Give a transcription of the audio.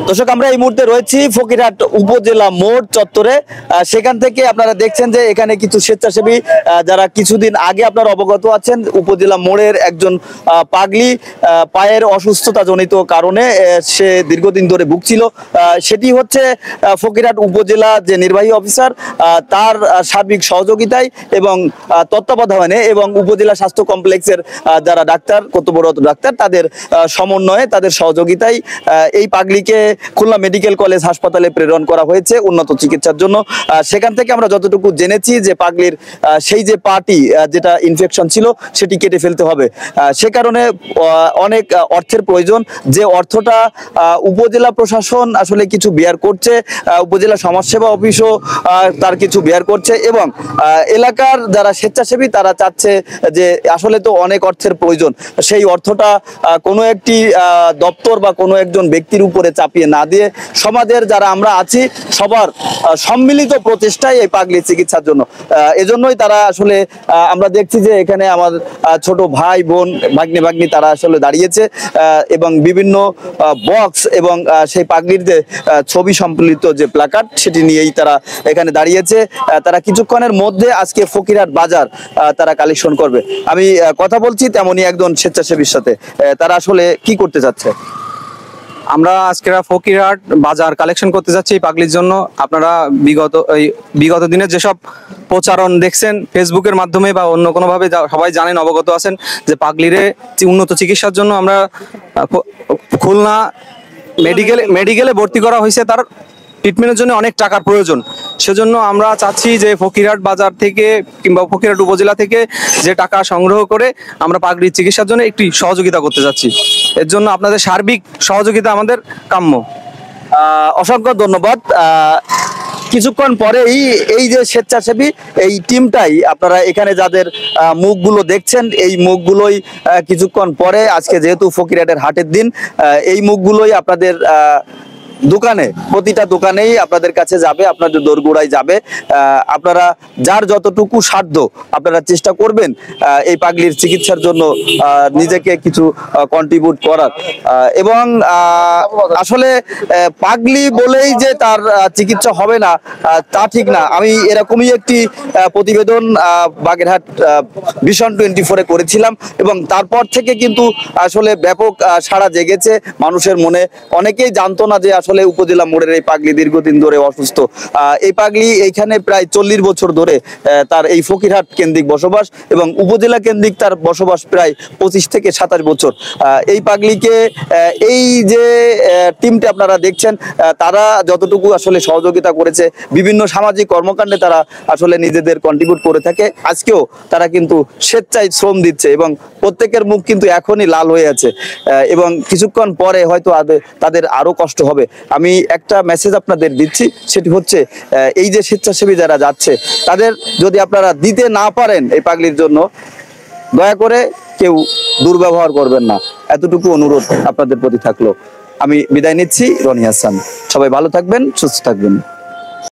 দর্শক, আমরা এই মুহূর্তে রয়েছি ফকিরহাট উপজেলা মোড় চত্বরে। সেখান থেকে আপনারা দেখছেন যে এখানে কিছু স্বেচ্ছাসেবী যারা কিছুদিন আগে আপনারা অবগত আছেন, উপজেলা মোড়ের একজন পাগলি পায়ের অসুস্থতা জনিত কারণে সে দীর্ঘদিন ধরে ভুগছিল। সেটি হচ্ছে ফকিরহাট উপজেলা যে নির্বাহী অফিসার তার সার্বিক সহযোগিতায় এবং তত্ত্বাবধানে এবং উপজেলা স্বাস্থ্য কমপ্লেক্সের যারা ডাক্তার, কর্তব্যরত ডাক্তার, তাদের সমন্বয়ে, তাদের সহযোগিতায় এই পাগলিকে খুলনা মেডিকেল কলেজ হাসপাতালে প্রেরণ করা হয়েছে উন্নত চিকিৎসার জন্য। সেখান থেকে আমরা যতটুকু জেনেছি যে পাগলির সেই যে পাটি যেটা ইনফেকশন ছিল সেটি কেটে ফেলতে হবে। সে কারণে অনেক অর্থের প্রয়োজন, যে অর্থটা উপজেলা প্রশাসন আসলে কিছু বেয়ার করছে, উপজেলা সমাজসেবা অফিসও তার কিছু বেয়ার করছে এবং এলাকার যারা স্বেচ্ছাসেবী তারা চাচ্ছে যে আসলে তো অনেক অর্থের প্রয়োজন, সেই অর্থটা কোনো একটি দপ্তর বা কোনো একজন ব্যক্তির উপরে চাপিয়ে না দিয়ে সমাজের যারা আমরা আছি সবার সম্মিলিত প্রচেষ্টায় এই পাগলি চিকিৎসার জন্য। এজন্যই তারা আসলে আমরা দেখছি যে এখানে আমার ছোট ভাই বোন ভাগ্নে ভাগ্নি তারা আসলে দাঁড়িয়েছে এবং বিভিন্ন বক্স এবং সেই পাগলির যে ছবি সম্পলিত যে প্ল্যাকার্ড সেটি নিয়েই তারা এখানে দাঁড়িয়েছে। তারা কিছুক্ষণের মধ্যে আজকে ফকিরহাট বাজার তারা কালেকশন করবে। আমি কথা বলছি তেমনই একজন স্বেচ্ছাসেবীর সাথে, তারা আসলে কি করতে চাচ্ছে। আমরা আজকে ফকিরহাট বাজার কালেকশন করতে যাচ্ছি এই পাগলির জন্য। আপনারা বিগত দিনের যেসব প্রচারণ দেখছেন ফেসবুকের মাধ্যমে বা অন্য কোনোভাবে সবাই জানেন, অবগত আছেন যে পাগলিরে উন্নত চিকিৎসার জন্য আমরা খুলনা মেডিকেলে ভর্তি করা হয়েছে। তার ট্রিটমেন্টের জন্য অনেক টাকার প্রয়োজন, সেজন্য আমরা চাচ্ছি যে ফকিরহাট বাজার থেকে কিংবা ফকিরহাট উপজেলা থেকে যে টাকা সংগ্রহ করে আমরা পাগলির চিকিৎসার জন্য একটি সহযোগিতা করতে যাচ্ছি। এর জন্য আপনাদের সার্বিক সহযোগিতা আমাদের কাম্য। অসংখ্য ধন্যবাদ। কিছুক্ষণ পরেই এই যে স্বেচ্ছাসেবী এই টিমটাই আপনারা এখানে যাদের মুখগুলো দেখছেন, এই মুখগুলোই কিছুক্ষণ পরে, আজকে যেহেতু ফকিরহাটের হাটের দিন, এই মুখগুলোই আপনাদের দোকানে, প্রতিটা দোকানেই আপনাদের কাছে যাবে, আপনাদের দোরগোড়ায় যাবে। আপনারা যার যতটুকু সাধ্য আপনারা চেষ্টা করবেন এই পাগলির চিকিৎসার জন্য নিজেকে কিছু কন্ট্রিবিউট করার। এবং আসলে পাগলি বলেই যে তার চিকিৎসা হবে না তা ঠিক না। আমি এরকমই একটি প্রতিবেদন বাগেরহাট ভিশন 24-এ করেছিলাম এবং তারপর থেকে কিন্তু আসলে ব্যাপক সাড়া জেগেছে মানুষের মনে। অনেকেই জানতো না যে আসলে উপজেলা মোড়ের এই পাগলি দীর্ঘদিন ধরে অসুস্থ। এই পাগলি এইখানে প্রায় 40 বছর ধরে তার এই ফকিরহাট কেন্দ্রিক বসবাস এবং উপজেলা কেন্দ্রিক তার বসবাস প্রায় 25 থেকে 27 বছর। এই পাগলিকে এই যে টিমটা আপনারা দেখছেন তারা যতটুকু আসলে সহযোগিতা করেছে, বিভিন্ন সামাজিক কর্মকাণ্ডে তারা আসলে নিজেদের কন্ট্রিবিউট করে থাকে। আজকেও তারা কিন্তু স্বেচ্ছায় শ্রম দিচ্ছে এবং প্রত্যেকের মুখ কিন্তু এখনই লাল হয়ে আছে এবং কিছুক্ষণ পরে হয়তো তাদের আরো কষ্ট হবে। আমি একটা মেসেজ আপনাদের দিচ্ছি, সেটি হচ্ছে এই যে স্বেচ্ছাসেবী যারা যাচ্ছে তাদের যদি আপনারা দিতে না পারেন এই পাগলির জন্য, দয়া করে কেউ দুর্ব্যবহার করবেন না, এতটুকু অনুরোধ আপনাদের প্রতি থাকলো। আমি বিদায় নিচ্ছি, রনি হাসান। সবাই ভালো থাকবেন, সুস্থ থাকবেন।